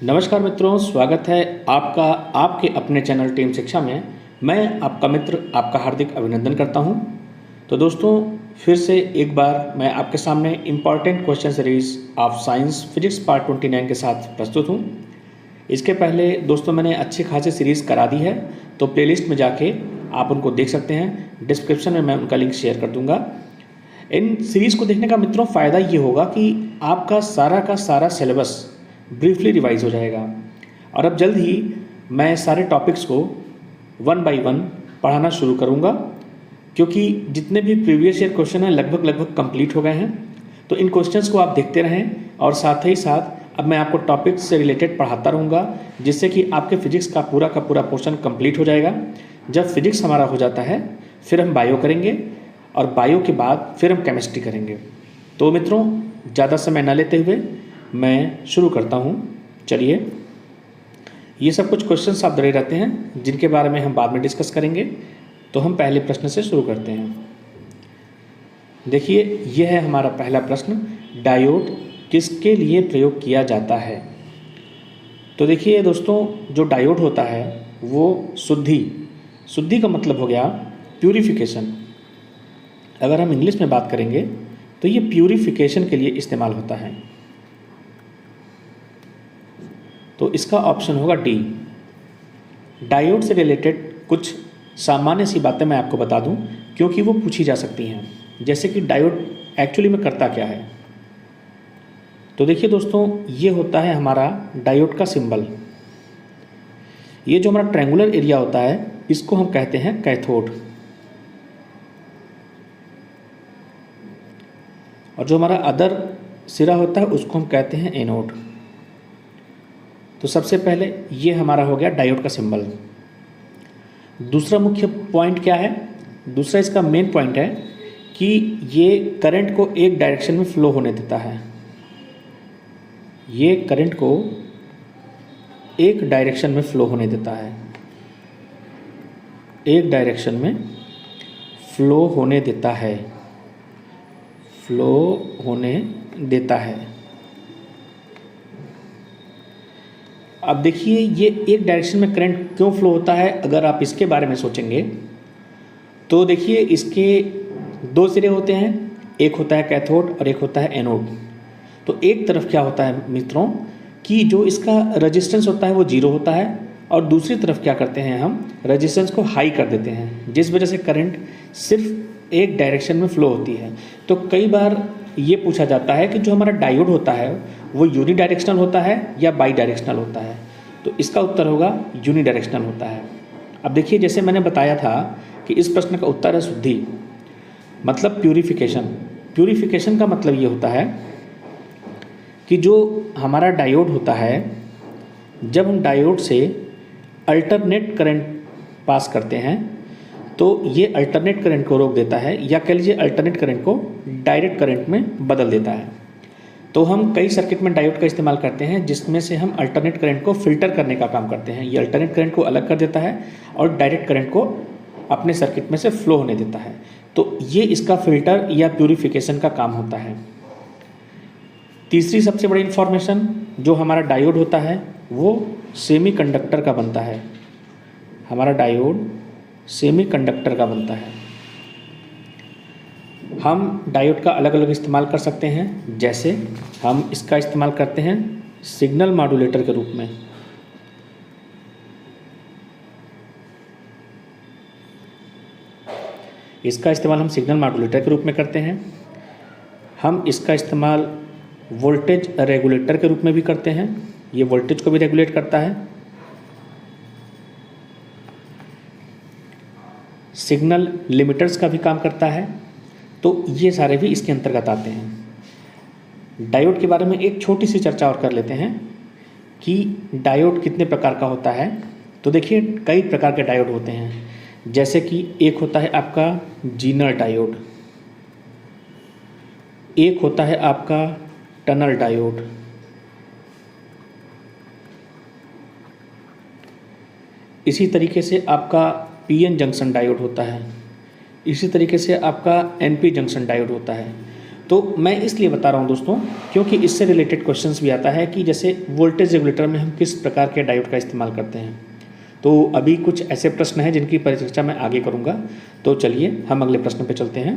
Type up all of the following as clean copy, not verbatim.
नमस्कार मित्रों, स्वागत है आपका आपके अपने चैनल टीम शिक्षा में। मैं आपका मित्र आपका हार्दिक अभिनंदन करता हूं। तो दोस्तों, फिर से एक बार मैं आपके सामने important question series of science physics part 29 के साथ प्रस्तुत हूं। इसके पहले दोस्तों मैंने अच्छी खासी सीरीज़ करा दी है, तो प्लेलिस्ट में जाके आप उनको देख सकते हैं। डिस्क्रिप्शन में मैं उनका लिंक शेयर कर दूँगा। इन सीरीज़ को देखने का मित्रों फ़ायदा ये होगा कि आपका सारा का सारा सिलेबस ब्रीफली रिवाइज हो जाएगा। और अब जल्द ही मैं सारे टॉपिक्स को वन बाय वन पढ़ाना शुरू करूँगा, क्योंकि जितने भी प्रीवियस ईयर क्वेश्चन हैं लगभग कंप्लीट हो गए हैं। तो इन क्वेश्चंस को आप देखते रहें और साथ ही साथ अब मैं आपको टॉपिक्स से रिलेटेड पढ़ाता रहूँगा, जिससे कि आपके फिजिक्स का पूरा पोर्शन कंप्लीट हो जाएगा। जब फिजिक्स हमारा हो जाता है फिर हम बायो करेंगे और बायो के बाद फिर हम केमिस्ट्री करेंगे। तो मित्रों, ज़्यादा समय न लेते हुए मैं शुरू करता हूँ। चलिए, ये सब कुछ क्वेश्चंस आप डरे रहते हैं जिनके बारे में हम बाद में डिस्कस करेंगे। तो हम पहले प्रश्न से शुरू करते हैं। देखिए, यह है हमारा पहला प्रश्न, डायोड किसके लिए प्रयोग किया जाता है। तो देखिए दोस्तों, जो डायोड होता है वो शुद्धि का मतलब हो गया प्यूरिफिकेशन। अगर हम इंग्लिश में बात करेंगे तो ये प्यूरिफिकेशन के लिए इस्तेमाल होता है। तो इसका ऑप्शन होगा डी। डायोड से रिलेटेड कुछ सामान्य सी बातें मैं आपको बता दूं, क्योंकि वो पूछी जा सकती हैं। जैसे कि डायोड एक्चुअली में करता क्या है। तो देखिए दोस्तों, ये होता है हमारा डायोड का सिंबल। ये जो हमारा ट्रायंगुलर एरिया होता है इसको हम कहते हैं कैथोड, और जो हमारा अदर सिरा होता है उसको हम कहते हैं एनोड। तो सबसे पहले ये हमारा हो गया डायोड का सिंबल। दूसरा मुख्य पॉइंट क्या है? दूसरा इसका मेन पॉइंट है कि ये करंट को एक डायरेक्शन में फ्लो होने देता है। ये करंट को एक डायरेक्शन में फ्लो होने देता है, एक डायरेक्शन में फ्लो होने देता है, फ्लो होने देता है। अब देखिए, ये एक डायरेक्शन में करंट क्यों फ्लो होता है। अगर आप इसके बारे में सोचेंगे तो देखिए, इसके दो सिरे होते हैं, एक होता है कैथोड और एक होता है एनोड। तो एक तरफ क्या होता है मित्रों कि जो इसका रेजिस्टेंस होता है वो जीरो होता है, और दूसरी तरफ क्या करते हैं, हम रेजिस्टेंस को हाई कर देते हैं, जिस वजह से करंट सिर्फ एक डायरेक्शन में फ्लो होती है। तो कई बार ये पूछा जाता है कि जो हमारा डायोड होता है वो यूनिडायरेक्शनल होता है या बाई डायरेक्शनल होता है। तो इसका उत्तर होगा यूनिडायरेक्शनल होता है। अब देखिए, जैसे मैंने बताया था कि इस प्रश्न का उत्तर है शुद्धि, मतलब प्यूरिफिकेशन। प्यूरिफिकेशन का मतलब ये होता है कि जो हमारा डायोड होता है, जब हम डायोड से अल्टरनेट करंट पास करते हैं तो ये अल्टरनेट करंट को रोक देता है, या कह लीजिए अल्टरनेट करंट को डायरेक्ट करंट में बदल देता है। तो हम कई सर्किट में डायोड का इस्तेमाल करते हैं, जिसमें से हम अल्टरनेट करंट को फिल्टर करने का काम करते हैं। ये अल्टरनेट करंट को अलग कर देता है और डायरेक्ट करंट को अपने सर्किट में से फ्लो होने देता है। तो ये इसका फिल्टर या प्यूरिफिकेशन का काम होता है। तीसरी सबसे बड़ी इन्फॉर्मेशन, जो हमारा डायोड होता है वो सेमीकंडक्टर का बनता है। हमारा डायोड सेमीकंडक्टर का बनता है। हम डायोड का अलग अलग इस्तेमाल कर सकते हैं, जैसे हम इसका इस्तेमाल करते हैं सिग्नल मॉड्यूलेटर के रूप में। इसका इस्तेमाल हम सिग्नल मॉड्यूलेटर के रूप में करते हैं। हम इसका इस्तेमाल वोल्टेज रेगुलेटर के रूप में भी करते हैं, ये वोल्टेज को भी रेगुलेट करता है। सिग्नल लिमिटर्स का भी काम करता है। तो ये सारे भी इसके अंतर्गत आते हैं। डायोड के बारे में एक छोटी सी चर्चा और कर लेते हैं कि डायोड कितने प्रकार का होता है। तो देखिए, कई प्रकार के डायोड होते हैं, जैसे कि एक होता है आपका जीनर डायोड, एक होता है आपका टनल डायोड, इसी तरीके से आपका पीएन जंक्शन डायोड होता है, इसी तरीके से आपका एनपी जंक्शन डायोड होता है। तो मैं इसलिए बता रहा हूँ दोस्तों क्योंकि इससे रिलेटेड क्वेश्चंस भी आता है कि जैसे वोल्टेज रेगुलेटर में हम किस प्रकार के डायोड का इस्तेमाल करते हैं। तो अभी कुछ ऐसे प्रश्न हैं जिनकी परिचर्चा मैं आगे करूँगा। तो चलिए हम अगले प्रश्न पे चलते हैं।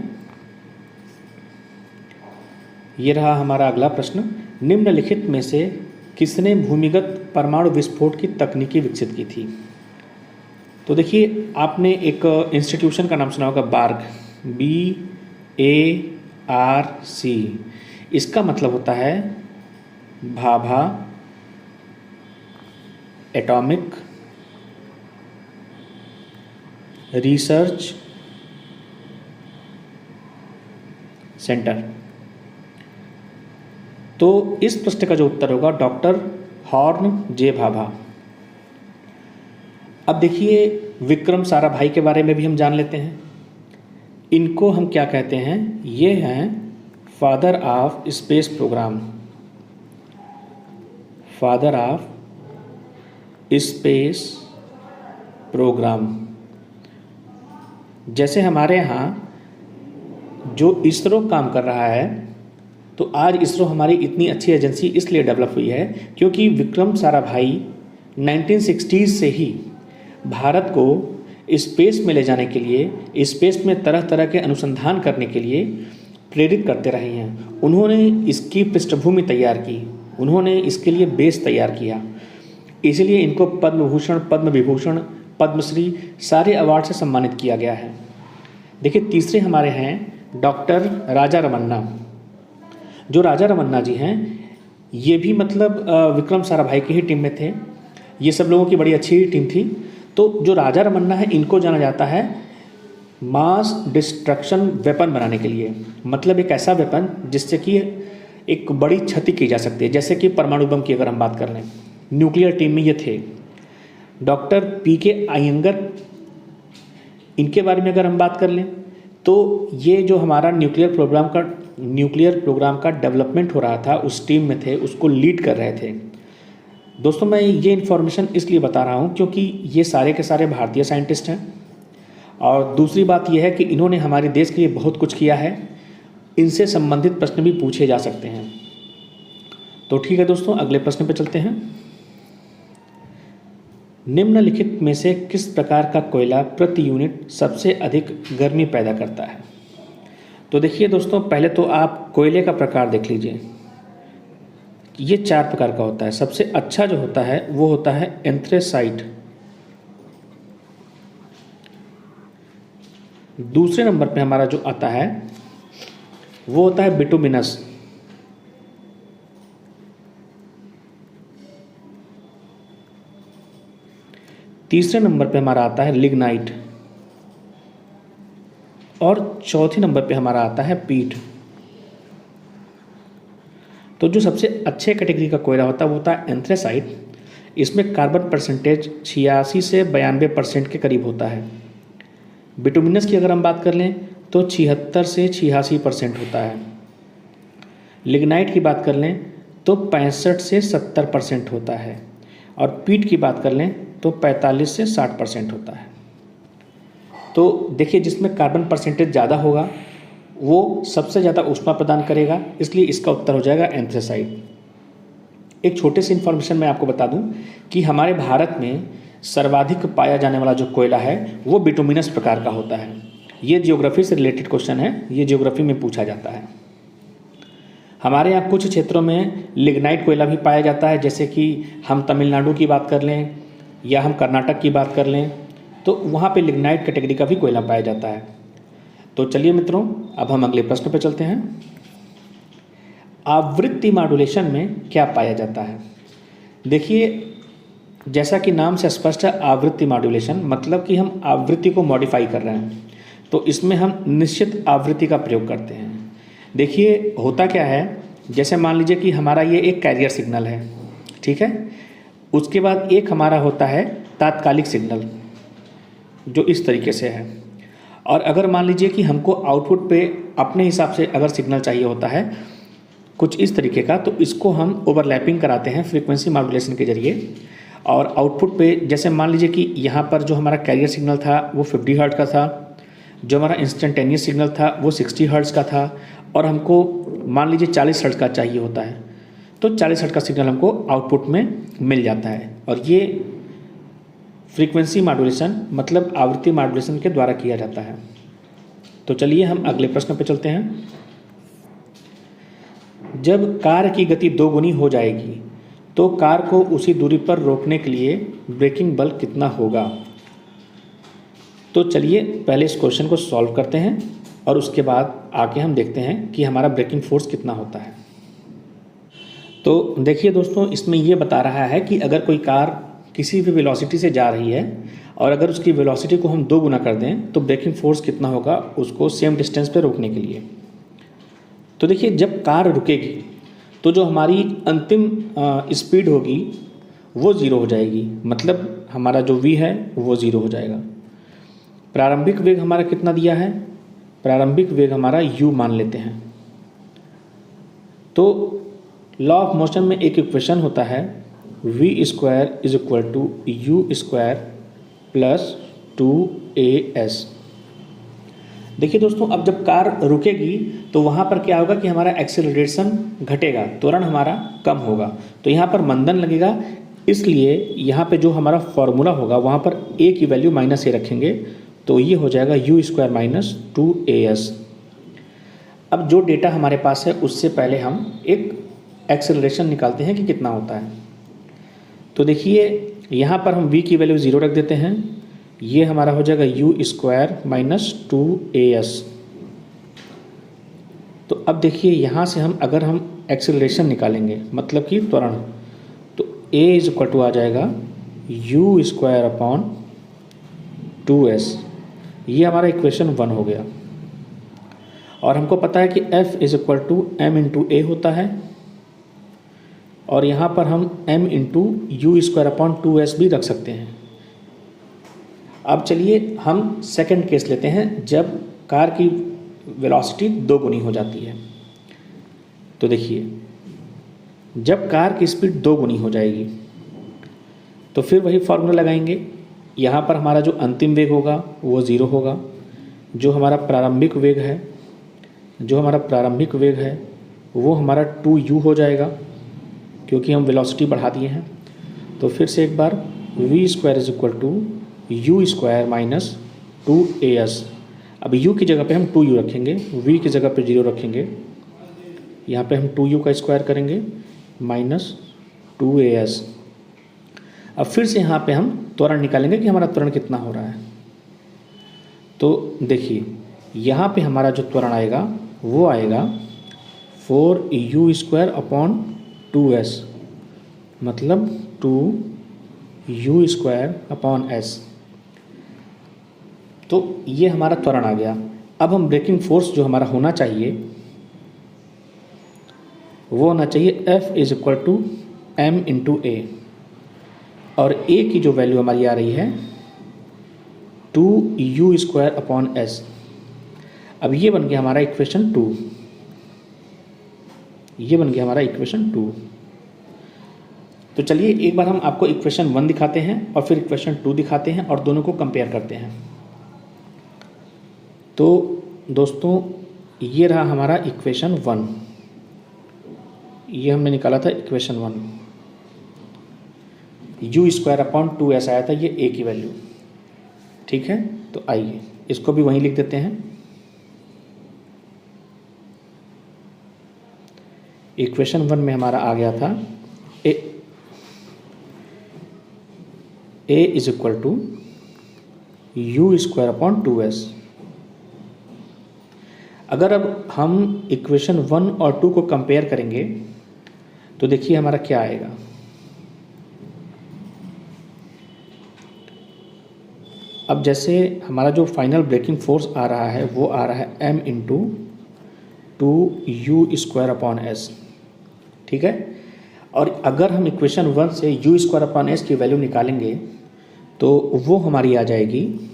ये रहा हमारा अगला प्रश्न। निम्नलिखित में से किसने भूमिगत परमाणु विस्फोट की तकनीकी विकसित की थी? तो देखिए, आपने एक इंस्टीट्यूशन का नाम सुना होगा, बार्क, BARC। इसका मतलब होता है भाभा एटॉमिक रिसर्च सेंटर। तो इस प्रश्न का जो उत्तर होगा डॉक्टर हॉर्न जे भाभा। अब देखिए, विक्रम साराभाई के बारे में भी हम जान लेते हैं। इनको हम क्या कहते हैं? ये हैं father of space program, father of space program. जैसे हमारे यहाँ जो इसरो काम कर रहा है, तो आज इसरो हमारी इतनी अच्छी एजेंसी इसलिए डेवलप हुई है क्योंकि विक्रम साराभाई 1960s से ही भारत को स्पेस में ले जाने के लिए, स्पेस में तरह तरह के अनुसंधान करने के लिए प्रेरित करते रहे हैं। उन्होंने इसकी पृष्ठभूमि तैयार की, उन्होंने इसके लिए बेस तैयार किया, इसलिए इनको पद्म भूषण, पद्म विभूषण, पद्मश्री सारे अवार्ड से सम्मानित किया गया है। देखिए, तीसरे हमारे हैं डॉक्टर राजा रमन्ना। जो राजा रमन्ना जी हैं, ये भी मतलब विक्रम साराभाई की ही टीम में थे। ये सब लोगों की बड़ी अच्छी टीम थी। तो जो राजा रमन्ना है, इनको जाना जाता है मास डिस्ट्रक्शन वेपन बनाने के लिए। मतलब एक ऐसा वेपन जिससे कि एक बड़ी क्षति की जा सकती है, जैसे कि परमाणु बम की अगर हम बात कर लें। न्यूक्लियर टीम में ये थे। डॉक्टर PK अयंगर, इनके बारे में अगर हम बात कर लें तो ये जो हमारा न्यूक्लियर प्रोग्राम का डेवलपमेंट हो रहा था, उस टीम में थे, उसको लीड कर रहे थे। दोस्तों, मैं ये इन्फॉर्मेशन इसलिए बता रहा हूँ क्योंकि ये सारे के सारे भारतीय साइंटिस्ट हैं, और दूसरी बात यह है कि इन्होंने हमारे देश के लिए बहुत कुछ किया है। इनसे संबंधित प्रश्न भी पूछे जा सकते हैं। तो ठीक है दोस्तों, अगले प्रश्न पे चलते हैं। निम्नलिखित में से किस प्रकार का कोयला प्रति यूनिट सबसे अधिक गर्मी पैदा करता है? तो देखिए दोस्तों, पहले तो आप कोयले का प्रकार देख लीजिए। ये 4 प्रकार का होता है। सबसे अच्छा जो होता है वो होता है एंथ्रेसाइट। दूसरे नंबर पे हमारा जो आता है वो होता है बिटुमिनस। तीसरे नंबर पे हमारा आता है लिग्नाइट, और चौथे नंबर पे हमारा आता है पीट। तो जो सबसे अच्छे कैटेगरी का कोयला होता है वो होता है एंथ्रेसाइट। इसमें कार्बन परसेंटेज 86 से 92% के करीब होता है। बिटुमिनस की अगर हम बात कर लें तो 76 से 86% होता है। लिग्नाइट की बात कर लें तो 65 से 70% होता है, और पीट की बात कर लें तो 45 से 60% होता है। तो देखिए, जिसमें कार्बन परसेंटेज ज़्यादा होगा वो सबसे ज़्यादा ऊष्मा प्रदान करेगा, इसलिए इसका उत्तर हो जाएगा एंथ्रेसाइट। एक छोटे से इन्फॉर्मेशन मैं आपको बता दूं कि हमारे भारत में सर्वाधिक पाया जाने वाला जो कोयला है वो बिटुमिनस प्रकार का होता है। ये जियोग्राफी से रिलेटेड क्वेश्चन है, ये जियोग्राफी में पूछा जाता है। हमारे यहाँ कुछ क्षेत्रों में लिग्नाइट कोयला भी पाया जाता है, जैसे कि हम तमिलनाडु की बात कर लें या हम कर्नाटक की बात कर लें, तो वहाँ पे लिग्नाइट कैटेगरी का भी कोयला पाया जाता है। तो चलिए मित्रों, अब हम अगले प्रश्न पे चलते हैं। आवृत्ति मॉड्यूलेशन में क्या पाया जाता है? देखिए, जैसा कि नाम से स्पष्ट है, आवृत्ति मॉड्यूलेशन मतलब कि हम आवृत्ति को मॉडिफाई कर रहे हैं, तो इसमें हम निश्चित आवृत्ति का प्रयोग करते हैं। देखिए, होता क्या है, जैसे मान लीजिए कि हमारा ये एक कैरियर सिग्नल है, ठीक है। उसके बाद एक हमारा होता है तात्कालिक सिग्नल, जो इस तरीके से है। और अगर मान लीजिए कि हमको आउटपुट पे अपने हिसाब से अगर सिग्नल चाहिए होता है कुछ इस तरीके का, तो इसको हम ओवरलैपिंग कराते हैं फ्रीक्वेंसी मॉड्यूलेशन के जरिए। और आउटपुट पे जैसे मान लीजिए कि यहाँ पर जो हमारा कैरियर सिग्नल था वो 50 हर्ट्ज़ का था, जो हमारा इंस्टेंटेनियस सिग्नल था वो 60 हर्ट्ज़ का था, और हमको मान लीजिए 40 हर्ट्ज का चाहिए होता है, तो 40 हर्ट्ज का सिग्नल हमको आउटपुट में मिल जाता है। और ये फ्रीक्वेंसी मॉड्यूलेशन मतलब आवृत्ति मॉड्यूलेशन के द्वारा किया जाता है। तो चलिए हम अगले प्रश्न पर चलते हैं। जब कार की गति 2 गुनी हो जाएगी तो कार को उसी दूरी पर रोकने के लिए ब्रेकिंग बल कितना होगा। तो चलिए पहले इस क्वेश्चन को सॉल्व करते हैं और उसके बाद आके हम देखते हैं कि हमारा ब्रेकिंग फोर्स कितना होता है। तो देखिए दोस्तों, इसमें ये बता रहा है कि अगर कोई कार किसी भी वेलोसिटी से जा रही है और अगर उसकी वेलोसिटी को हम 2 गुना कर दें तो ब्रेकिंग फोर्स कितना होगा उसको सेम डिस्टेंस पे रोकने के लिए। तो देखिए, जब कार रुकेगी तो जो हमारी अंतिम स्पीड होगी वो 0 हो जाएगी, मतलब हमारा जो v है वो 0 हो जाएगा। प्रारंभिक वेग हमारा कितना दिया है, प्रारंभिक वेग हमारा u मान लेते हैं। तो लॉ ऑफ मोशन में एक इक्वेशन होता है v² = u² + 2as। देखिए दोस्तों, अब जब कार रुकेगी तो वहाँ पर क्या होगा कि हमारा एक्सेलरेशन घटेगा, त्वरण हमारा कम होगा, तो यहाँ पर मंदन लगेगा। इसलिए यहाँ पे जो हमारा फॉर्मूला होगा वहाँ पर a की वैल्यू -a रखेंगे, तो ये हो जाएगा u² - 2as। अब जो डेटा हमारे पास है उससे पहले हम एक एक्सेलरेशन निकालते हैं कि कितना होता है। तो देखिए, यहाँ पर हम v की वैल्यू 0 रख देते हैं, ये हमारा हो जाएगा u² - 2as। तो अब देखिए, यहाँ से अगर हम एक्सेलरेशन निकालेंगे मतलब कि त्वरण, तो a आ जाएगा u² / 2s। ये हमारा इक्वेशन 1 हो गया। और हमको पता है कि F = m × a होता है, और यहाँ पर हम m × u² / 2s भी रख सकते हैं। अब चलिए हम सेकंड केस लेते हैं, जब कार की वेलोसिटी 2 गुनी हो जाती है। तो देखिए, जब कार की स्पीड 2 गुनी हो जाएगी तो फिर वही फार्मूला लगाएंगे। यहाँ पर हमारा जो अंतिम वेग होगा वो 0 होगा, जो हमारा प्रारंभिक वेग है वो हमारा 2u हो जाएगा, क्योंकि हम वेलोसिटी बढ़ा दिए हैं। तो फिर से एक बार v² = u² - 2as। अब u की जगह पे हम 2u रखेंगे, v की जगह पे 0 रखेंगे, यहाँ पे हम 2u का स्क्वायर करेंगे -2as। अब फिर से यहाँ पे हम त्वरण निकालेंगे कि हमारा त्वरण कितना हो रहा है। तो देखिए, यहाँ पे हमारा जो त्वरण आएगा वो आएगा 4u² / 2s, मतलब 2u² / s। तो ये हमारा त्वरण आ गया। अब हम ब्रेकिंग फोर्स जो हमारा होना चाहिए वो होना चाहिए F = m × a, और a की जो वैल्यू हमारी आ रही है 2u² / s। अब ये बन गया हमारा इक्वेशन 2, ये बन गया हमारा इक्वेशन 2। तो चलिए एक बार हम आपको इक्वेशन 1 दिखाते हैं और फिर इक्वेशन 2 दिखाते हैं और दोनों को कंपेयर करते हैं। तो दोस्तों, ये रहा हमारा इक्वेशन 1, ये हमने निकाला था इक्वेशन 1, u² / 2s आया था, ये a की वैल्यू। ठीक है, तो आइए इसको भी वहीं लिख देते हैं। इक्वेशन 1 में हमारा आ गया था a = u² / 2s। अगर अब हम इक्वेशन 1 और 2 को कंपेयर करेंगे तो देखिए हमारा क्या आएगा। अब जैसे हमारा जो फाइनल ब्रेकिंग फोर्स आ रहा है वो आ रहा है m × 2u² / s। ठीक है, और अगर हम इक्वेशन 1 से u² / s की वैल्यू निकालेंगे तो वो हमारी आ जाएगी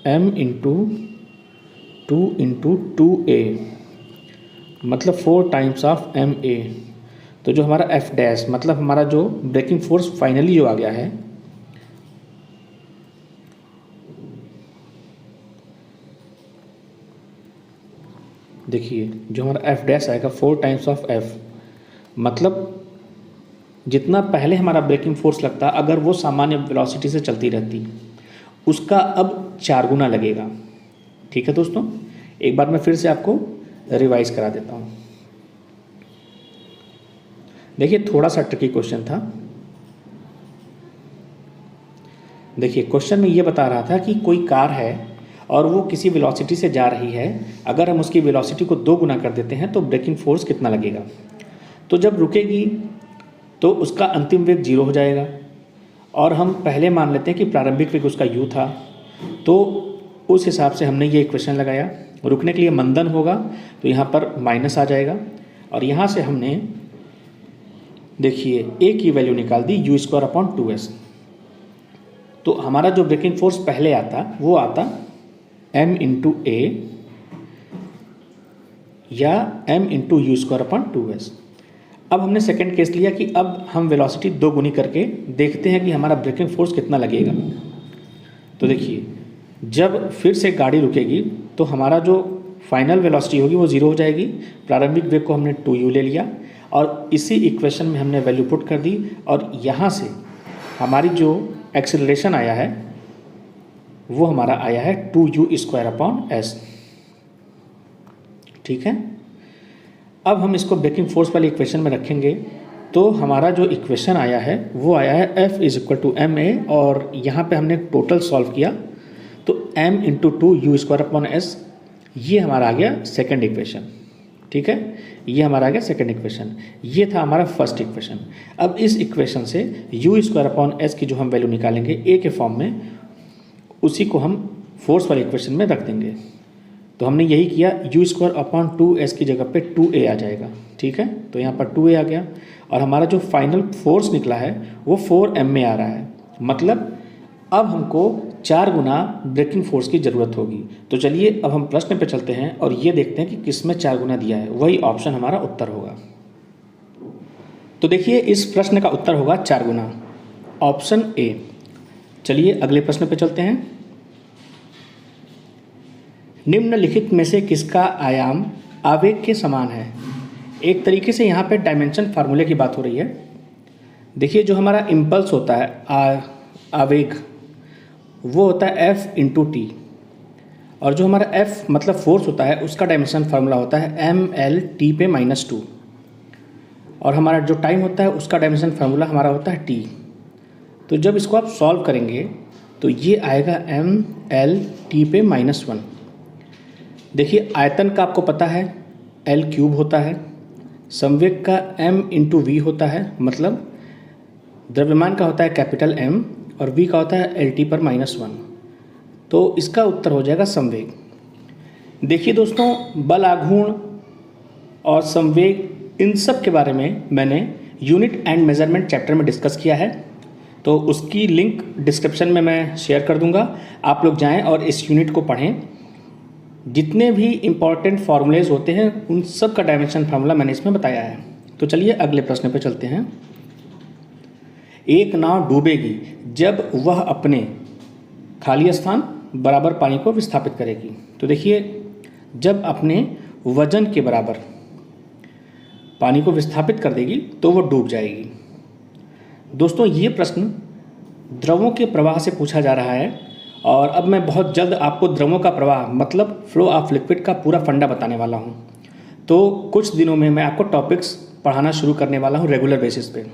m × 2 × 2a, मतलब 4 टाइम्स ऑफ ma। तो जो हमारा F' मतलब हमारा जो ब्रेकिंग फोर्स फाइनली जो आ गया है देखिए जो हमारा एफ डैश आएगा 4 टाइम्स ऑफ एफ, मतलब जितना पहले हमारा ब्रेकिंग फोर्स लगता अगर वो सामान्य वेलोसिटी से चलती रहती उसका अब 4 गुना लगेगा। ठीक है दोस्तों, एक बार मैं फिर से आपको रिवाइज करा देता हूँ। देखिए थोड़ा सा ट्रिकी क्वेश्चन था। देखिए क्वेश्चन में ये बता रहा था कि कोई कार है और वो किसी वेलोसिटी से जा रही है, अगर हम उसकी वेलोसिटी को 2 गुना कर देते हैं तो ब्रेकिंग फोर्स कितना लगेगा। तो जब रुकेगी तो उसका अंतिम वेग 0 हो जाएगा, और हम पहले मान लेते हैं कि प्रारंभिक वेग उसका u था, तो उस हिसाब से हमने ये इक्वेशन लगाया। रुकने के लिए मंदन होगा तो यहाँ पर माइनस आ जाएगा, और यहाँ से हमने देखिए a की वैल्यू निकाल दी u²/2s। तो हमारा जो ब्रेकिंग फोर्स पहले आता वो आता m × a या m × u²/2s। अब हमने सेकंड केस लिया कि अब हम वेलोसिटी 2 गुनी करके देखते हैं कि हमारा ब्रेकिंग फोर्स कितना लगेगा। तो देखिए जब फिर से गाड़ी रुकेगी तो हमारा जो फाइनल वेलोसिटी होगी वो 0 हो जाएगी। प्रारंभिक वेग को हमने 2u ले लिया और इसी इक्वेशन में हमने वैल्यू पुट कर दी, और यहाँ से हमारी जो एक्सेलरेशन आया है वो हमारा आया है 2u²/s। ठीक है, अब हम इसको ब्रेकिंग फोर्स वाली इक्वेशन में रखेंगे तो हमारा जो इक्वेशन आया है वो आया है F = ma, और यहाँ पे हमने टोटल सॉल्व किया तो m × 2u²/s, ये हमारा आ गया सेकंड इक्वेशन। ठीक है, ये हमारा आ गया सेकंड इक्वेशन, ये था हमारा फर्स्ट इक्वेशन। अब इस इक्वेशन से u²/s की जो हम वैल्यू निकालेंगे a के फॉर्म में, उसी को हम फोर्स वाले इक्वेशन में रख देंगे। तो हमने यही किया, u²/2s की जगह पे 2a आ जाएगा। ठीक है, तो यहाँ पर 2a आ गया, और हमारा जो फाइनल फोर्स निकला है वो 4m में आ रहा है, मतलब अब हमको 4 गुना ब्रेकिंग फोर्स की ज़रूरत होगी। तो चलिए अब हम प्रश्न पे चलते हैं और ये देखते हैं कि किस में 4 गुना दिया है, वही ऑप्शन हमारा उत्तर होगा। तो देखिए इस प्रश्न का उत्तर होगा 4 गुना, ऑप्शन ए। चलिए अगले प्रश्न पे चलते हैं। निम्नलिखित में से किसका आयाम आवेग के समान है। एक तरीके से यहाँ पे डायमेंशन फार्मूले की बात हो रही है। देखिए जो हमारा इम्पल्स होता है आवेग, वो होता है F × t, और जो हमारा F मतलब फोर्स होता है उसका डायमेंशन फार्मूला होता है mL/t/-2, और हमारा जो टाइम होता है उसका डायमेंशन फार्मूला हमारा होता है t। तो जब इसको आप सॉल्व करेंगे तो ये आएगा mL/t/-1। देखिए आयतन का आपको पता है L³ होता है, संवेग का m × v होता है, मतलब द्रव्यमान का होता है कैपिटल M, और v का होता है L/t/-1। तो इसका उत्तर हो जाएगा संवेग। देखिए दोस्तों बल आघूर्ण और संवेग इन सब के बारे में मैंने यूनिट एंड मेजरमेंट चैप्टर में डिस्कस किया है, तो उसकी लिंक डिस्क्रिप्शन में मैं शेयर कर दूंगा। आप लोग जाएं और इस यूनिट को पढ़ें। जितने भी इम्पॉर्टेंट फार्मूलेज होते हैं उन सब का डायमेंशन फार्मूला मैंने इसमें बताया है। तो चलिए अगले प्रश्न पे चलते हैं। एक नाव डूबेगी जब वह अपने खाली स्थान बराबर पानी को विस्थापित करेगी। तो देखिए जब अपने वजन के बराबर पानी को विस्थापित कर देगी तो वो डूब जाएगी। दोस्तों ये प्रश्न द्रवों के प्रवाह से पूछा जा रहा है, और अब मैं बहुत जल्द आपको द्रवों का प्रवाह मतलब फ्लो ऑफ लिक्विड का पूरा फंडा बताने वाला हूँ। तो कुछ दिनों में मैं आपको टॉपिक्स पढ़ाना शुरू करने वाला हूँ रेगुलर बेसिस पे,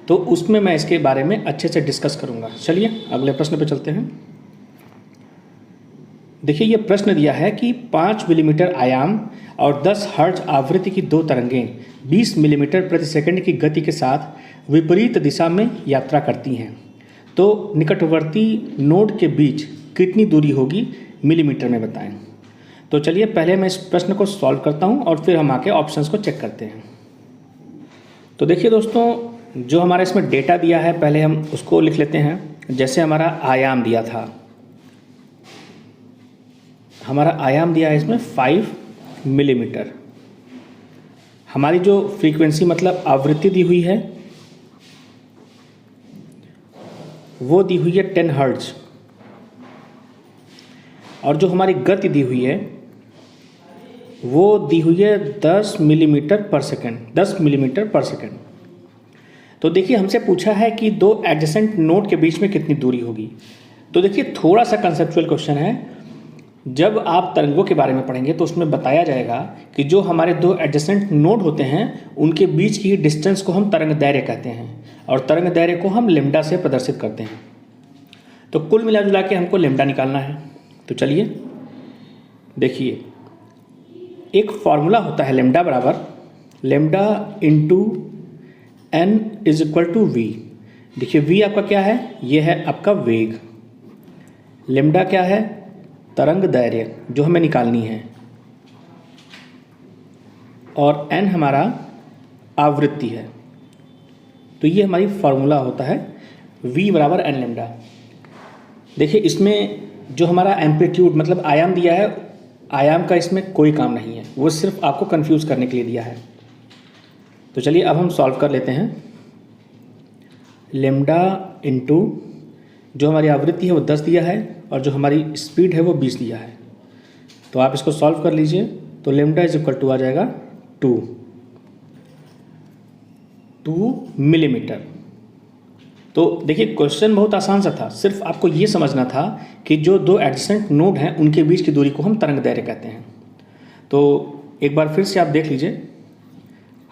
तो उसमें मैं इसके बारे में अच्छे से डिस्कस करूँगा। चलिए अगले प्रश्न पे चलते हैं। देखिए ये प्रश्न दिया है कि 5 मिलीमीटर आयाम और 10 हर्ट्ज आवृत्ति की 2 तरंगें 20 मिलीमीटर प्रति सेकंड की गति के साथ विपरीत दिशा में यात्रा करती हैं, तो निकटवर्ती नोड के बीच कितनी दूरी होगी मिलीमीटर में बताएं। तो चलिए पहले मैं इस प्रश्न को सॉल्व करता हूं और फिर हम आके ऑप्शंस को चेक करते हैं। तो देखिए दोस्तों जो हमारा इसमें डेटा दिया है पहले हम उसको लिख लेते हैं। जैसे हमारा आयाम दिया था, हमारा आयाम दिया है इसमें 5 मिलीमीटर। हमारी जो फ्रीक्वेंसी मतलब आवृत्ति दी हुई है वो दी हुई है 10 हर्ट्ज, और जो हमारी गति दी हुई है वो दी हुई है 10 मिलीमीटर पर सेकेंड, 10 मिलीमीटर पर सेकेंड। तो देखिए हमसे पूछा है कि दो एडजेसेंट नोड के बीच में कितनी दूरी होगी। तो देखिए थोड़ा सा कंसेप्चुअल क्वेश्चन है। जब आप तरंगों के बारे में पढ़ेंगे तो उसमें बताया जाएगा कि जो हमारे दो एडजेसेंट नोड होते हैं उनके बीच की डिस्टेंस को हम तरंग दैर्घ्य कहते हैं और तरंग दैर्घ्य को हम लैम्डा से प्रदर्शित करते हैं। तो कुल मिला जुला के हमको लैम्डा निकालना है। तो चलिए देखिए, एक फॉर्मूला होता है लैम्डा बराबर lambda into n is equal to v. देखिए वी आपका क्या है, ये है आपका वेग। लैम्डा क्या है, तरंग दैर्घ्य जो हमें निकालनी है, और एन हमारा आवृत्ति है। तो ये हमारी फॉर्मूला होता है v बराबर एन लैम्डा। देखिए इसमें जो हमारा एम्पलीट्यूड मतलब आयाम दिया है, आयाम का इसमें कोई काम नहीं है, वो सिर्फ आपको कंफ्यूज करने के लिए दिया है। तो चलिए अब हम सॉल्व कर लेते हैं। लैम्डा इंटू जो हमारी आवृत्ति है वो 10 दिया है और जो हमारी स्पीड है वो 20 दिया है। तो आप इसको सॉल्व कर लीजिए। तो लैम्डा इज इक्वल टू आ जाएगा 2 मिलीमीटर। तो देखिए क्वेश्चन बहुत आसान सा था, सिर्फ आपको ये समझना था कि जो दो एडजेसेंट नोड हैं उनके बीच की दूरी को हम तरंग दैर्घ्य कहते हैं। तो एक बार फिर से आप देख लीजिए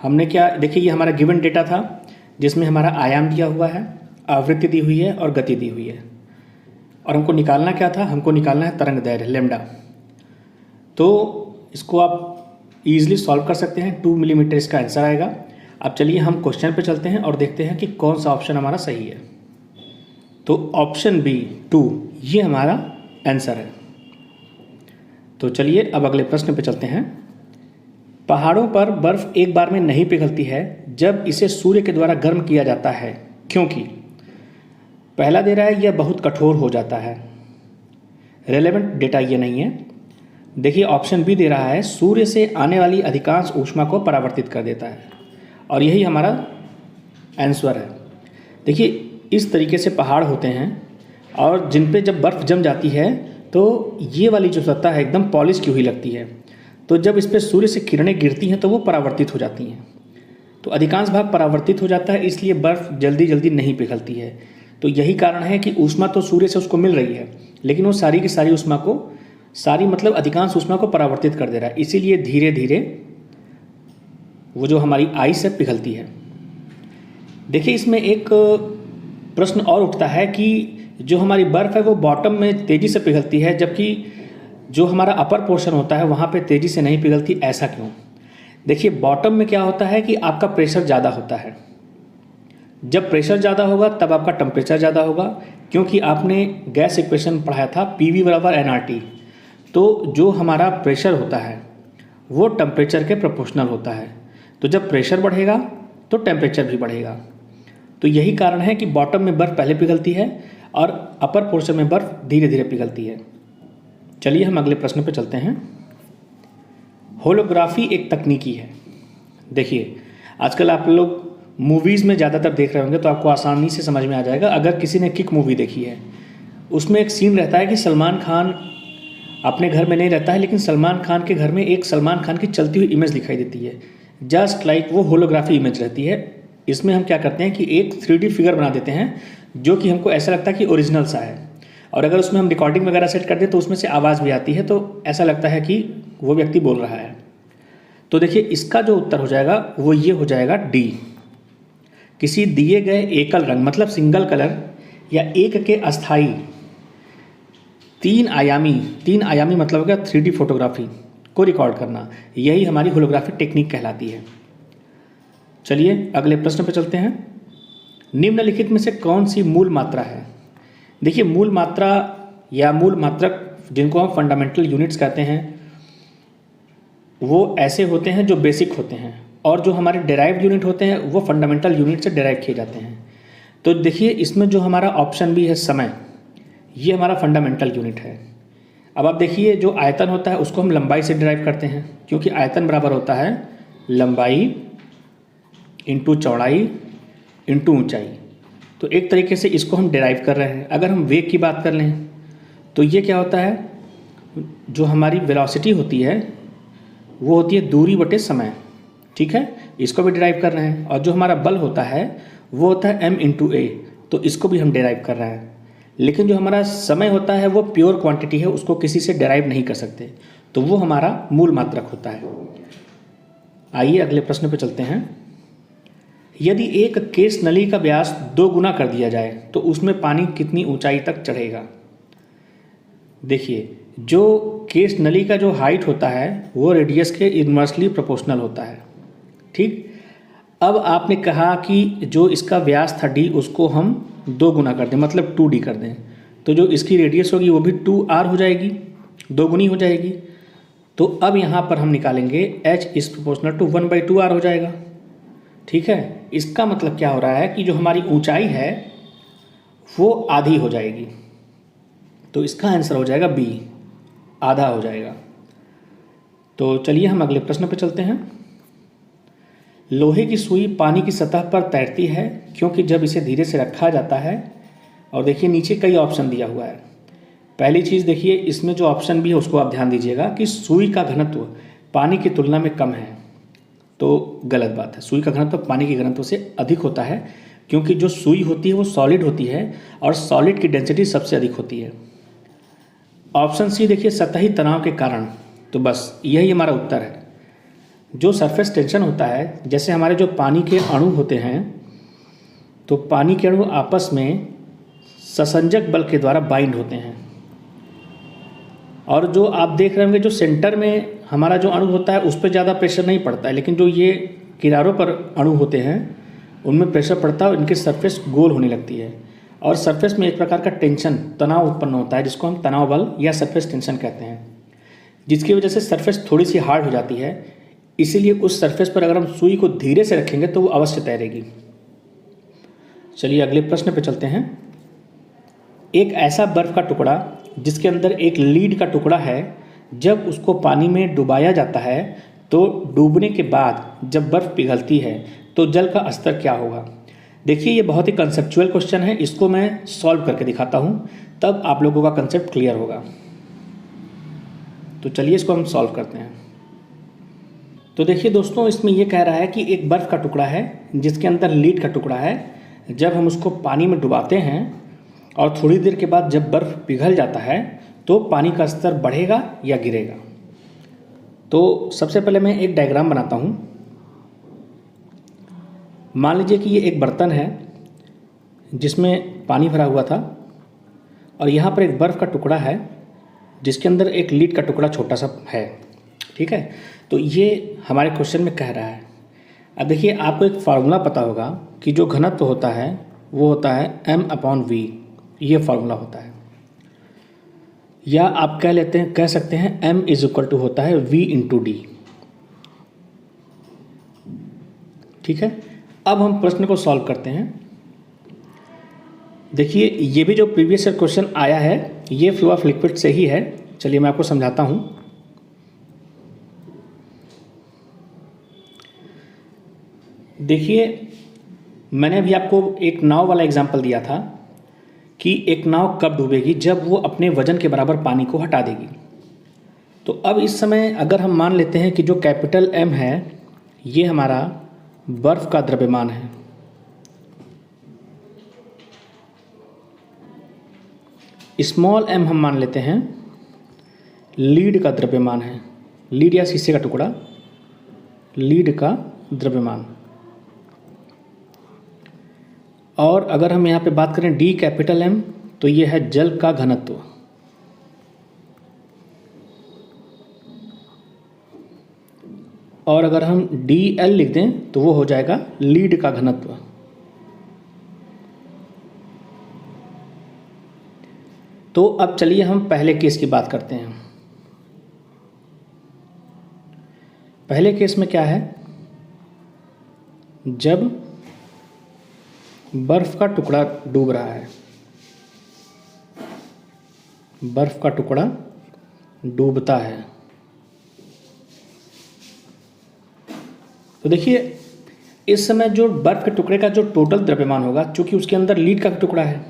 हमने क्या, देखिए ये हमारा गिवन डेटा था जिसमें हमारा आयाम दिया हुआ है, आवृत्ति दी हुई है और गति दी हुई है, और हमको निकालना क्या था, हमको निकालना है तरंग दैर्घ्य लैम्डा। तो इसको आप इजीली सॉल्व कर सकते हैं, 2 मिलीमीटर इसका आंसर आएगा। अब चलिए हम क्वेश्चन पे चलते हैं और देखते हैं कि कौन सा ऑप्शन हमारा सही है। तो ऑप्शन बी 2 ये हमारा आंसर है। तो चलिए अब अगले प्रश्न पे चलते हैं। पहाड़ों पर बर्फ एक बार में नहीं पिघलती है जब इसे सूर्य के द्वारा गर्म किया जाता है, क्योंकि पहला दे रहा है यह बहुत कठोर हो जाता है। रेलेवेंट डेटा ये नहीं है। देखिए ऑप्शन बी दे रहा है सूर्य से आने वाली अधिकांश ऊष्मा को परावर्तित कर देता है, और यही हमारा आंसर है। देखिए इस तरीके से पहाड़ होते हैं और जिन पे जब बर्फ़ जम जाती है तो ये वाली जो सतह है एकदम पॉलिश की हुई लगती है। तो जब इस पर सूर्य से किरणें गिरती हैं तो वो परावर्तित हो जाती हैं। तो अधिकांश भाग परावर्तित हो जाता है, इसलिए बर्फ़ जल्दी जल्दी नहीं पिघलती है। तो यही कारण है कि ऊष्मा तो सूर्य से उसको मिल रही है, लेकिन वो सारी की सारी ऊष्मा को, सारी मतलब अधिकांश ऊष्मा को परावर्तित कर दे रहा है, इसीलिए धीरे धीरे वो जो हमारी आइस है पिघलती है। देखिए इसमें एक प्रश्न और उठता है कि जो हमारी बर्फ़ है वो बॉटम में तेज़ी से पिघलती है, जबकि जो हमारा अपर पोर्शन होता है वहाँ पे तेज़ी से नहीं पिघलती, ऐसा क्यों? देखिए बॉटम में क्या होता है कि आपका प्रेशर ज़्यादा होता है। जब प्रेशर ज़्यादा होगा तब आपका टेम्परेचर ज़्यादा होगा, क्योंकि आपने गैस इक्वेशन पढ़ाया था PV बराबर nRT। तो जो हमारा प्रेशर होता है वो टेम्परेचर के प्रोपोर्शनल होता है। तो जब प्रेशर बढ़ेगा तो टेम्परेचर भी बढ़ेगा। तो यही कारण है कि बॉटम में बर्फ़ पहले पिघलती है और अपर पोर्शन में बर्फ़ धीरे धीरे पिघलती है। चलिए हम अगले प्रश्न पर चलते हैं। होलोग्राफी एक तकनीकी है। देखिए आजकल आप लोग मूवीज़ में ज़्यादातर देख रहे होंगे तो आपको आसानी से समझ में आ जाएगा। अगर किसी ने किक मूवी देखी है, उसमें एक सीन रहता है कि सलमान खान अपने घर में नहीं रहता है, लेकिन सलमान खान के घर में एक सलमान खान की चलती हुई इमेज दिखाई देती है, जस्ट लाइक वो होलोग्राफी इमेज रहती है। इसमें हम क्या करते हैं कि एक 3D फिगर बना देते हैं जो कि हमको ऐसा लगता है कि ओरिजिनल सा है, और अगर उसमें हम रिकॉर्डिंग वगैरह सेट कर दें तो उसमें से आवाज़ भी आती है, तो ऐसा लगता है कि वो व्यक्ति बोल रहा है। तो देखिए इसका जो उत्तर हो जाएगा वो ये हो जाएगा डी। किसी दिए गए एकल रंग मतलब सिंगल कलर या एक के अस्थाई तीन आयामी मतलब हो गया 3D फोटोग्राफी को रिकॉर्ड करना, यही हमारी होलोग्राफी टेक्निक कहलाती है। चलिए अगले प्रश्न पर चलते हैं। निम्नलिखित में से कौन सी मूल मात्रा है? देखिए मूल मात्रा या मूल मात्रक जिनको हम फंडामेंटल यूनिट्स कहते हैं वो ऐसे होते हैं जो बेसिक होते हैं, और जो हमारे डेराइव्ड यूनिट होते हैं वो फंडामेंटल यूनिट से डेराइव किए जाते हैं। तो देखिए इसमें जो हमारा ऑप्शन भी है समय, ये हमारा फंडामेंटल यूनिट है। अब आप देखिए जो आयतन होता है उसको हम लंबाई से डेराइव करते हैं, क्योंकि आयतन बराबर होता है लंबाई इंटू चौड़ाई इंटू ऊंचाई। तो एक तरीके से इसको हम डेराइव कर रहे हैं। अगर हम वेग की बात कर लें तो ये क्या होता है, जो हमारी वेलोसिटी होती है वो होती है दूरी बटे समय, ठीक है, इसको भी डिराइव कर रहे हैं। और जो हमारा बल होता है वो होता है m इंटू ए, तो इसको भी हम डिराइव कर रहे हैं। लेकिन जो हमारा समय होता है वो प्योर क्वांटिटी है, उसको किसी से डिराइव नहीं कर सकते, तो वो हमारा मूल मात्रक होता है। आइए अगले प्रश्न पे चलते हैं। यदि एक केस नली का व्यास 2 गुना कर दिया जाए तो उसमें पानी कितनी ऊंचाई तक चढ़ेगा। देखिए, जो केस नली का जो हाइट होता है वो रेडियस के इन्वर्सली प्रोपोर्शनल होता है, ठीक। अब आपने कहा कि जो इसका व्यास था d उसको हम 2 गुना कर दें, मतलब 2d कर दें, तो जो इसकी रेडियस होगी वो भी 2r हो जाएगी, 2 गुनी हो जाएगी। तो अब यहाँ पर हम निकालेंगे h is proportional to 1/2r हो जाएगा, ठीक है। इसका मतलब क्या हो रहा है कि जो हमारी ऊंचाई है वो आधी हो जाएगी, तो इसका आंसर हो जाएगा बी, आधा हो जाएगा। तो चलिए हम अगले प्रश्न पर चलते हैं। लोहे की सुई पानी की सतह पर तैरती है क्योंकि जब इसे धीरे से रखा जाता है, और देखिए नीचे कई ऑप्शन दिया हुआ है। पहली चीज़ देखिए, इसमें जो ऑप्शन भी है उसको आप ध्यान दीजिएगा कि सुई का घनत्व पानी की तुलना में कम है, तो गलत बात है। सुई का घनत्व पानी के घनत्व से अधिक होता है, क्योंकि जो सुई होती है वो सॉलिड होती है और सॉलिड की डेंसिटी सबसे अधिक होती है। ऑप्शन सी देखिए, सतही तनाव के कारण, तो बस यही हमारा उत्तर है। जो सरफेस टेंशन होता है, जैसे हमारे जो पानी के अणु होते हैं, तो पानी के अणु आपस में ससंजक बल के द्वारा बाइंड होते हैं, और जो आप देख रहे होंगे जो सेंटर में हमारा जो अणु होता है उस पर ज़्यादा प्रेशर नहीं पड़ता है, लेकिन जो ये किनारों पर अणु होते हैं उनमें प्रेशर पड़ता है और इनकी सरफेस गोल होने लगती है, और सरफेस में एक प्रकार का टेंशन, तनाव उत्पन्न होता है जिसको हम तनाव बल या सरफेस टेंशन कहते हैं, जिसकी वजह से सरफेस थोड़ी सी हार्ड हो जाती है। इसीलिए उस सरफेस पर अगर हम सुई को धीरे से रखेंगे तो वो अवश्य तैरेगी। चलिए अगले प्रश्न पे चलते हैं। एक ऐसा बर्फ का टुकड़ा जिसके अंदर एक लीड का टुकड़ा है, जब उसको पानी में डुबाया जाता है तो डूबने के बाद जब बर्फ़ पिघलती है तो जल का स्तर क्या होगा। देखिए, ये बहुत ही कंसेप्चुअल क्वेश्चन है, इसको मैं सॉल्व करके दिखाता हूँ, तब आप लोगों का कंसेप्ट क्लियर होगा। तो चलिए इसको हम सॉल्व करते हैं। तो देखिए दोस्तों, इसमें ये कह रहा है कि एक बर्फ़ का टुकड़ा है जिसके अंदर लीड का टुकड़ा है, जब हम उसको पानी में डुबाते हैं और थोड़ी देर के बाद जब बर्फ़ पिघल जाता है तो पानी का स्तर बढ़ेगा या गिरेगा। तो सबसे पहले मैं एक डायग्राम बनाता हूँ। मान लीजिए कि ये एक बर्तन है जिसमें पानी भरा हुआ था, और यहाँ पर एक बर्फ़ का टुकड़ा है जिसके अंदर एक लीड का टुकड़ा छोटा सा है, ठीक है। तो ये हमारे क्वेश्चन में कह रहा है। अब देखिए, आपको एक फार्मूला पता होगा कि जो घनत्व होता है वो होता है m/v, ये फार्मूला होता है, या आप कह सकते हैं m = होता है v × d, ठीक है। अब हम प्रश्न को सॉल्व करते हैं। देखिए, ये भी जो प्रीवियस ईयर क्वेश्चन आया है ये फ्लो ऑफ लिक्विड से ही है। चलिए मैं आपको समझाता हूँ। देखिए, मैंने अभी आपको एक नाव वाला एग्जाम्पल दिया था कि एक नाव कब डूबेगी, जब वो अपने वजन के बराबर पानी को हटा देगी। तो अब इस समय अगर हम मान लेते हैं कि जो कैपिटल M है ये हमारा बर्फ़ का द्रव्यमान है, स्मॉल m हम मान लेते हैं लीड का द्रव्यमान है, लीड या शीशे का टुकड़ा, लीड का द्रव्यमान। और अगर हम यहाँ पे बात करें D कैपिटल M, तो ये है जल का घनत्व। और अगर हम DL लिख दें तो वो हो जाएगा लीड का घनत्व। तो अब चलिए हम पहले केस की बात करते हैं। पहले केस में क्या है, जब बर्फ का टुकड़ा डूब रहा है, बर्फ का टुकड़ा डूबता है, तो देखिए इस समय जो बर्फ के टुकड़े का जो टोटल द्रव्यमान होगा, चूंकि उसके अंदर लीड का टुकड़ा है,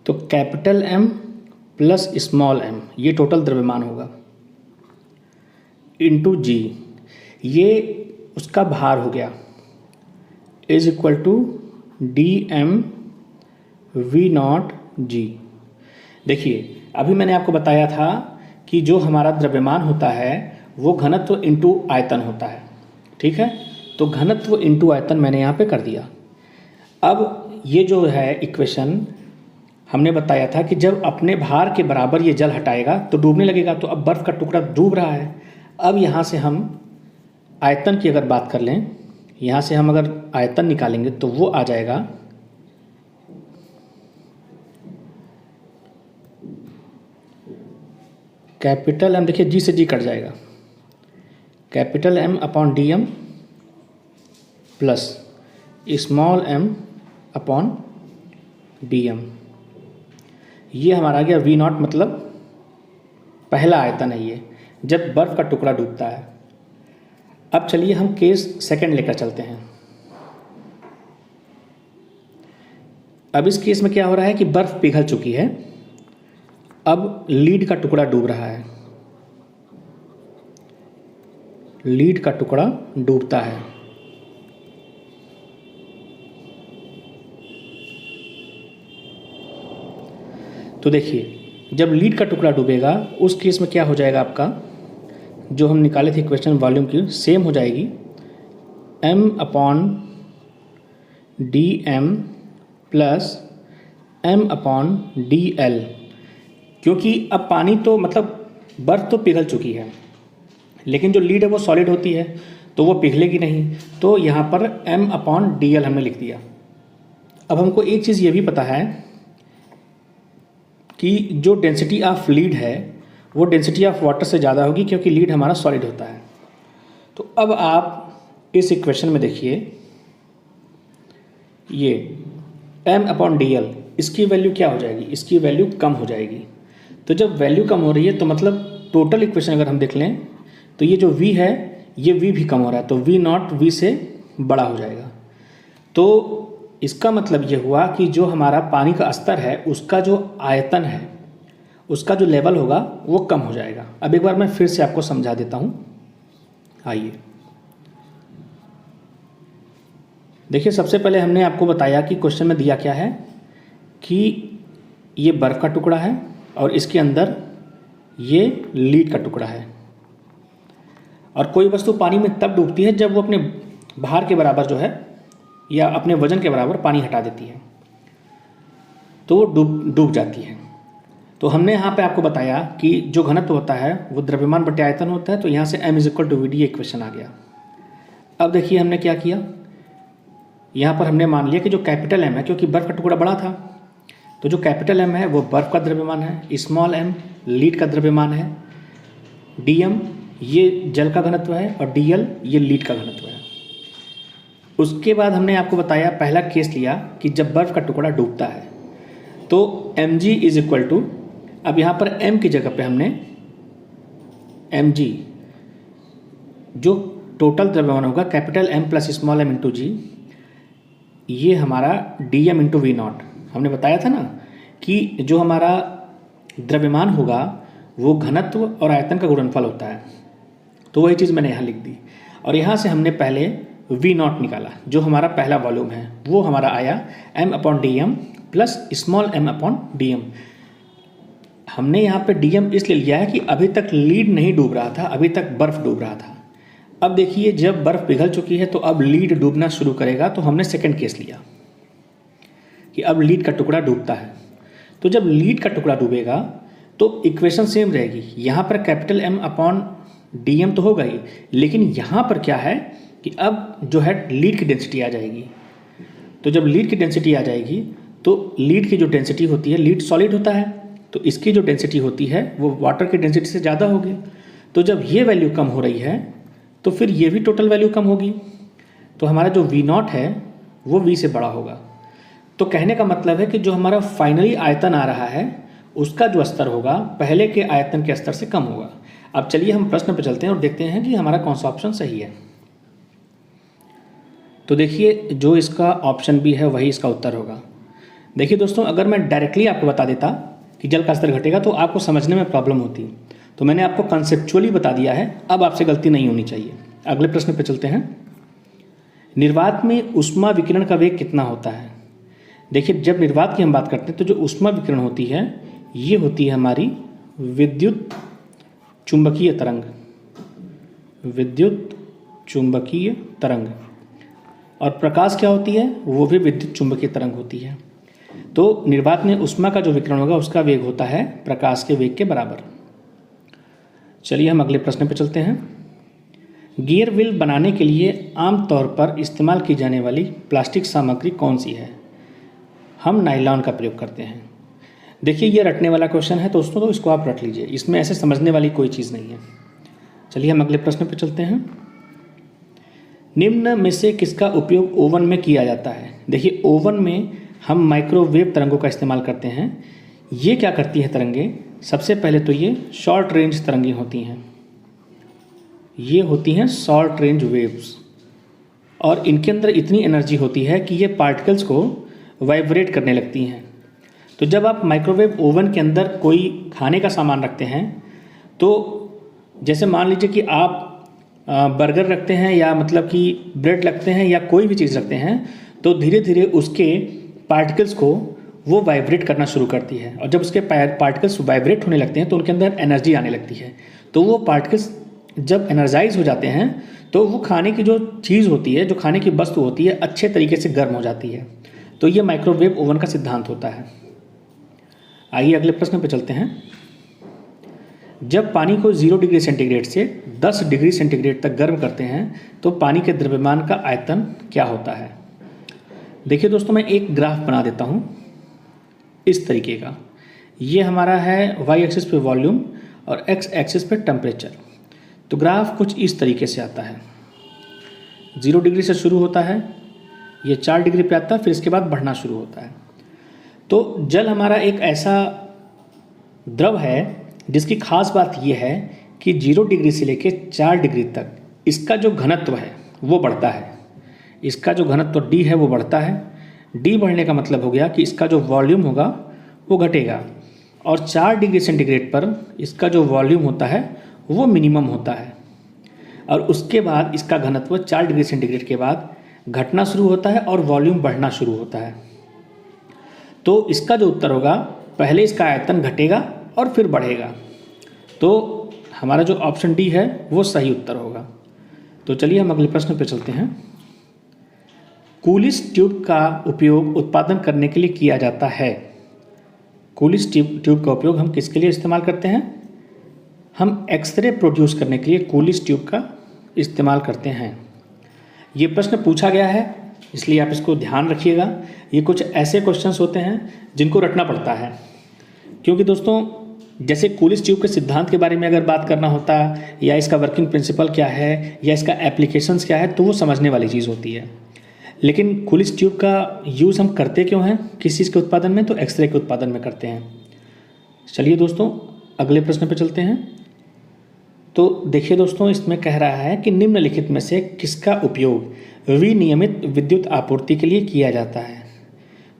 तो capital M plus small m ये टोटल द्रव्यमान होगा, इंटू G, ये उसका भार हो गया, इज इक्वल टू dmv0g। देखिए अभी मैंने आपको बताया था कि जो हमारा द्रव्यमान होता है वो घनत्व इंटू आयतन होता है, ठीक है। तो घनत्व इंटू आयतन मैंने यहाँ पे कर दिया। अब ये जो है इक्वेशन हमने बताया था कि जब अपने भार के बराबर ये जल हटाएगा तो डूबने लगेगा। तो अब बर्फ़ का टुकड़ा डूब रहा है। अब यहाँ से हम आयतन की अगर बात कर लें, यहाँ से हम अगर आयतन निकालेंगे तो वो आ जाएगा कैपिटल M, देखिए जी से जी कट जाएगा, capital M upon DM plus small m upon DM। ये हमारा आ गया V0, मतलब पहला आयतन है ये जब बर्फ़ का टुकड़ा डूबता है। अब चलिए हम केस सेकंड लेकर चलते हैं। अब इस केस में क्या हो रहा है कि बर्फ़ पिघल चुकी है, अब लीड का टुकड़ा डूब रहा है, लीड का टुकड़ा डूबता है। तो देखिए जब लीड का टुकड़ा डूबेगा उस केस में क्या हो जाएगा, आपका जो हम निकाले थे इक्वेशन वॉल्यूम की सेम हो जाएगी, m upon dm plus m upon dl। क्योंकि अब पानी तो मतलब बर्फ़ तो पिघल चुकी है, लेकिन जो लीड है वो सॉलिड होती है तो वो पिघलेगी नहीं। तो यहाँ पर m अपॉन dl हमने लिख दिया। अब हमको एक चीज़ ये भी पता है कि जो डेंसिटी ऑफ लीड है वो डेंसिटी ऑफ वाटर से ज़्यादा होगी, क्योंकि लीड हमारा सॉलिड होता है। तो अब आप इस इक्वेशन में देखिए ये m अपॉन dl, इसकी वैल्यू क्या हो जाएगी, इसकी वैल्यू कम हो जाएगी। तो जब वैल्यू कम हो रही है तो मतलब टोटल इक्वेशन अगर हम देख लें तो ये जो v है ये v भी कम हो रहा है, तो v0 v से बड़ा हो जाएगा। तो इसका मतलब ये हुआ कि जो हमारा पानी का स्तर है उसका जो आयतन है उसका जो लेवल होगा वो कम हो जाएगा। अब एक बार मैं फिर से आपको समझा देता हूँ। आइए देखिए, सबसे पहले हमने आपको बताया कि क्वेश्चन में दिया क्या है कि ये बर्फ़ का टुकड़ा है और इसके अंदर ये लीड का टुकड़ा है, और कोई वस्तु पानी में तब डूबती है जब वो अपने भार के बराबर जो है या अपने वजन के बराबर पानी हटा देती है, तो वो डूब जाती है। तो हमने यहाँ पे आपको बताया कि जो घनत्व होता है वो द्रव्यमान बटे आयतन होता है। तो यहाँ से m is equal to V D equation आ गया। अब देखिए हमने क्या किया, यहाँ पर हमने मान लिया कि जो कैपिटल M है, क्योंकि बर्फ़ का टुकड़ा बड़ा था, तो जो कैपिटल M है वो बर्फ़ का द्रव्यमान है, स्मॉल m लीड का द्रव्यमान है, dm ये जल का घनत्व है और dl ये लीड का घनत्व है। उसके बाद हमने आपको बताया, पहला केस लिया कि जब बर्फ़ का टुकड़ा डूबता है तो mg इज इक्वल टू, अब यहाँ पर m की जगह पे हमने mg जो टोटल द्रव्यमान होगा capital M plus small m into g, ये हमारा dm इंटू वी नॉट। हमने बताया था ना कि जो हमारा द्रव्यमान होगा वो घनत्व और आयतन का गुणनफल होता है, तो वही चीज़ मैंने यहाँ लिख दी। और यहाँ से हमने पहले वी नॉट निकाला, जो हमारा पहला वॉल्यूम है वो हमारा आया m upon d m plus small m upon d m. हमने यहाँ पे डी एम इसलिए लिया है कि अभी तक लीड नहीं डूब रहा था, अभी तक बर्फ़ डूब रहा था। अब देखिए जब बर्फ़ पिघल चुकी है तो अब लीड डूबना शुरू करेगा, तो हमने सेकंड केस लिया कि अब लीड का टुकड़ा डूबता है। तो जब लीड का टुकड़ा डूबेगा तो इक्वेशन सेम रहेगी, यहाँ पर capital M upon d m तो होगा ही, लेकिन यहाँ पर क्या है कि अब जो है लीड की डेंसिटी आ जाएगी। तो जब लीड की डेंसिटी आ जाएगी तो लीड की जो डेंसिटी होती है, लीड सॉलिड होता है, तो इसकी जो डेंसिटी होती है वो वाटर की डेंसिटी से ज़्यादा होगी। तो जब ये वैल्यू कम हो रही है तो फिर ये भी टोटल वैल्यू कम होगी, तो हमारा जो V नॉट है वो V से बड़ा होगा। तो कहने का मतलब है कि जो हमारा फाइनली आयतन आ रहा है उसका जो स्तर होगा पहले के आयतन के स्तर से कम होगा। अब चलिए हम प्रश्न पर चलते हैं और देखते हैं कि हमारा कौन सा ऑप्शन सही है। तो देखिए जो इसका ऑप्शन बी है वही इसका उत्तर होगा। देखिए दोस्तों, अगर मैं डायरेक्टली आपको बता देता कि जल का स्तर घटेगा तो आपको समझने में प्रॉब्लम होती, तो मैंने आपको कंसेप्चुअली बता दिया है, अब आपसे गलती नहीं होनी चाहिए। अगले प्रश्न पे चलते हैं। निर्वात में ऊष्मा विकिरण का वेग कितना होता है? देखिए, जब निर्वात की हम बात करते हैं तो जो ऊष्मा विकिरण होती है ये होती है हमारी विद्युत चुंबकीय तरंग, विद्युत चुंबकीय तरंग। और प्रकाश क्या होती है? वो भी विद्युत चुंबकीय तरंग होती है। तो निर्वात में ऊष्मा का जो विकिरण होगा उसका वेग होता है प्रकाश के वेग के बराबर। चलिए हम अगले प्रश्न पर चलते हैं। गियर व्हील बनाने के लिए आमतौर पर इस्तेमाल की जाने वाली प्लास्टिक सामग्री कौन सी है? हम नायलॉन का प्रयोग करते हैं। देखिए, ये रटने वाला क्वेश्चन है दोस्तों, तो इसको आप रट लीजिए, इसमें ऐसे समझने वाली कोई चीज़ नहीं है। चलिए हम अगले प्रश्न पर चलते हैं। निम्न में से किसका उपयोग ओवन में किया जाता है? देखिए, ओवन में हम माइक्रोवेव तरंगों का इस्तेमाल करते हैं। ये क्या करती है तरंगें? सबसे पहले तो ये शॉर्ट रेंज तरंगें होती हैं, ये होती हैं शॉर्ट रेंज वेव्स, और इनके अंदर इतनी एनर्जी होती है कि ये पार्टिकल्स को वाइब्रेट करने लगती हैं। तो जब आप माइक्रोवेव ओवन के अंदर कोई खाने का सामान रखते हैं, तो जैसे मान लीजिए कि आप बर्गर रखते हैं या मतलब कि ब्रेड रखते हैं या कोई भी चीज़ रखते हैं, तो धीरे धीरे उसके पार्टिकल्स को वो वाइब्रेट करना शुरू करती है, और जब उसके पार्टिकल्स वाइब्रेट होने लगते हैं तो उनके अंदर एनर्जी आने लगती है। तो वो पार्टिकल्स जब एनर्जाइज हो जाते हैं तो वो खाने की जो चीज़ होती है, जो खाने की वस्तु होती है, अच्छे तरीके से गर्म हो जाती है। तो ये माइक्रोवेव ओवन का सिद्धांत होता है। आइए अगले प्रश्न पर चलते हैं। जब पानी को 0 डिग्री सेंटीग्रेड से 10 डिग्री सेंटीग्रेड तक गर्म करते हैं तो पानी के द्रव्यमान का आयतन क्या होता है? देखिए दोस्तों, मैं एक ग्राफ बना देता हूँ इस तरीके का। ये हमारा है वाई एक्सिस पे वॉल्यूम और एक्स एक्सिस पे टेम्परेचर। तो ग्राफ कुछ इस तरीके से आता है, 0 डिग्री से शुरू होता है, ये 4 डिग्री पे आता है, फिर इसके बाद बढ़ना शुरू होता है। तो जल हमारा एक ऐसा द्रव है जिसकी खास बात यह है कि 0 डिग्री से लेकर 4 डिग्री तक इसका जो घनत्व है वो बढ़ता है। इसका जो घनत्व D है वो बढ़ता है। D बढ़ने का मतलब हो गया कि इसका जो वॉल्यूम होगा वो घटेगा, और 4 डिग्री सेंटीग्रेड पर इसका जो वॉल्यूम होता है वो मिनिमम होता है, और उसके बाद इसका घनत्व 4 डिग्री सेंटीग्रेड के बाद घटना शुरू होता है और वॉल्यूम बढ़ना शुरू होता है। तो इसका जो उत्तर होगा, पहले इसका आयतन घटेगा और फिर बढ़ेगा। तो हमारा जो ऑप्शन डी है वो सही उत्तर होगा। तो चलिए हम अगले प्रश्न पर चलते हैं। कूलिस ट्यूब का उपयोग उत्पादन करने के लिए किया जाता है। कूलिस ट्यूब का उपयोग हम किसके लिए इस्तेमाल करते हैं? हम एक्सरे प्रोड्यूस करने के लिए कूलिस ट्यूब का इस्तेमाल करते हैं। ये प्रश्न पूछा गया है, इसलिए आप इसको ध्यान रखिएगा। ये कुछ ऐसे क्वेश्चंस होते हैं जिनको रटना पड़ता है, क्योंकि दोस्तों जैसे कूलिस ट्यूब के सिद्धांत के बारे में अगर बात करना होता या इसका वर्किंग प्रिंसिपल क्या है या इसका एप्लीकेशंस क्या है तो वो समझने वाली चीज़ होती है। लेकिन कूलिस ट्यूब का यूज़ हम करते क्यों हैं किस चीज़ के उत्पादन में? तो एक्सरे के उत्पादन में करते हैं। चलिए दोस्तों अगले प्रश्न पर चलते हैं। तो देखिए दोस्तों, इसमें कह रहा है कि निम्नलिखित में से किसका उपयोग विनियमित विद्युत आपूर्ति के लिए किया जाता है?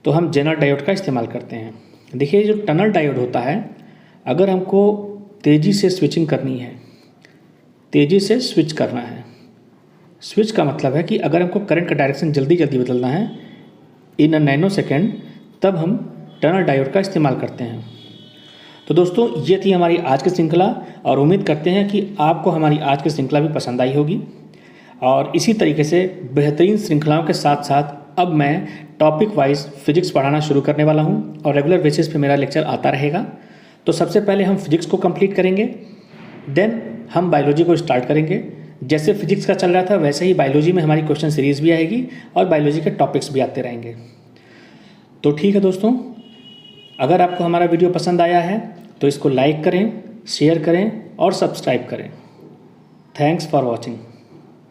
तो हम जेनर डायोड का इस्तेमाल करते हैं। देखिए, जो टनल डायोड होता है, अगर हमको तेज़ी से स्विचिंग करनी है, तेज़ी से स्विच करना है, स्विच का मतलब है कि अगर हमको करंट का डायरेक्शन जल्दी जल्दी बदलना है इन अ नैनो सेकेंड, तब हम टनल डायोड का इस्तेमाल करते हैं। तो दोस्तों ये थी हमारी आज की श्रृंखला, और उम्मीद करते हैं कि आपको हमारी आज की श्रृंखला भी पसंद आई होगी। और इसी तरीके से बेहतरीन श्रृंखलाओं के साथ साथ अब मैं टॉपिक वाइज फिजिक्स पढ़ाना शुरू करने वाला हूँ, और रेगुलर बेसिस पे मेरा लेक्चर आता रहेगा। तो सबसे पहले हम फिजिक्स को कंप्लीट करेंगे, देन हम बायोलॉजी को स्टार्ट करेंगे। जैसे फिजिक्स का चल रहा था वैसे ही बायोलॉजी में हमारी क्वेश्चन सीरीज़ भी आएगी और बायोलॉजी के टॉपिक्स भी आते रहेंगे। तो ठीक है दोस्तों, अगर आपको हमारा वीडियो पसंद आया है तो इसको लाइक करें, शेयर करें और सब्सक्राइब करें। Thanks for watching.